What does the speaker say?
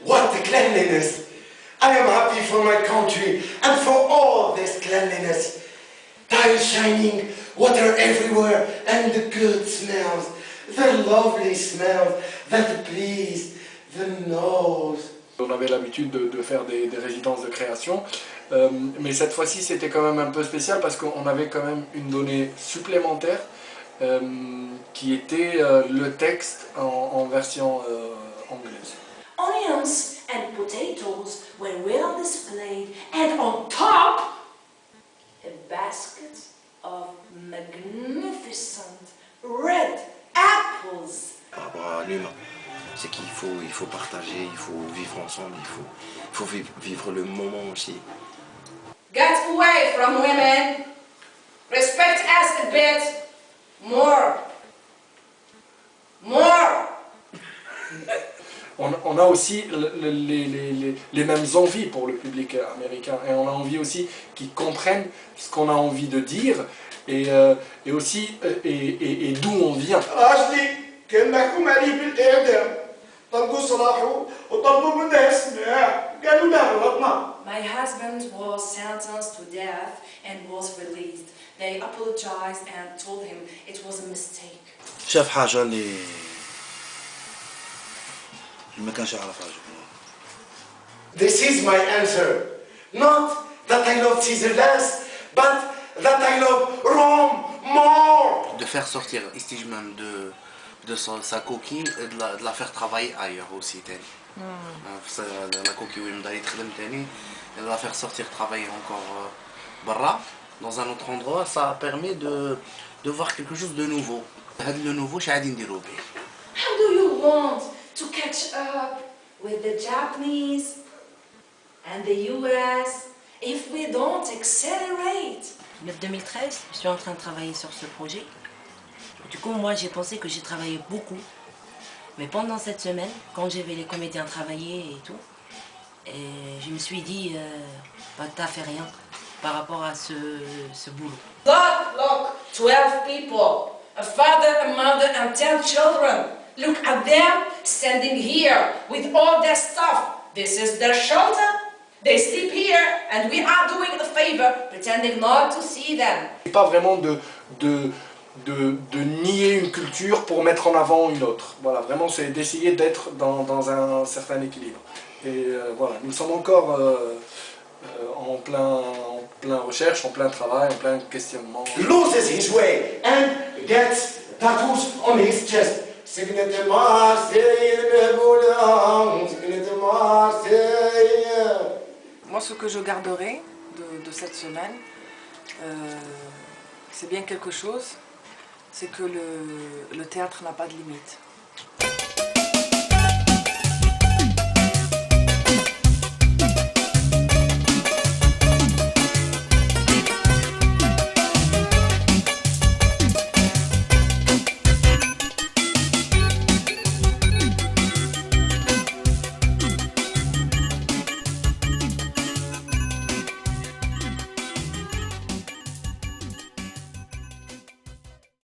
What the cleanliness! I am happy for my country and for all this cleanliness. Tiles shining, water everywhere, and the good smells, the lovely smells that please the nose. On avait l'habitude de faire des résidences de création, mais cette fois-ci c'était quand même un peu spécial parce qu'on avait quand même une donnée supplémentaire qui était le texte en version anglaise. Onions and potatoes were well displayed, and on top, a basket of magnificent red apples. Par rapport à l'humain, c'est qu'il faut partager, il faut vivre ensemble, il faut vivre le moment aussi. Get away from women. Respect us a bit more. More. On a aussi les mêmes envies pour le public américain et on a envie aussi qu'ils comprennent ce qu'on a envie de dire et aussi et d'où on vient. كان محكوم عليه بالإعدام طلبوا صلاحه وطلبوا منه السماح قالوا لا غلطنا. My husband was sentenced to death and was released. They apologized and told him it was a mistake. شاف حاجة اللي ما كانش يعرفها. This is my answer. Not that I love Caesar less, but that I love Rome more. De faire sortir Istijmam de sa coquille et de la faire travailler ailleurs aussi. La coquille où il de la faire sortir travailler encore barra, dans un autre endroit, ça permet de voir quelque chose de nouveau. Le nouveau, c'est Adin Dirobi. How do you want to catch up with the Japanese and the US if we don't accelerate? En 2013, je suis en train de travailler sur ce projet. Du coup, moi, j'ai pensé que j'ai travaillé beaucoup. Mais pendant cette semaine, quand j'ai vu les comédiens travailler et tout, je me suis dit, bah, t'as fait rien par rapport à ce boulot. Look, 12 people, a father, a mother, and 10 children. Look at them standing here with all their stuff. This is their shelter. They sleep here, and we are doing a favor, pretending not to see them. Pas vraiment de nier une culture pour mettre en avant une autre. Voilà, vraiment c'est d'essayer d'être dans un certain équilibre. Et voilà, nous sommes encore en plein recherche, en plein travail, en plein questionnement. Loses his way and gets tattoos on his chest. سكنة مارسيل ببولان سكنة مارسيل. Moi, ce que je garderai de cette semaine, c'est bien quelque chose, c'est que le théâtre n'a pas de limite.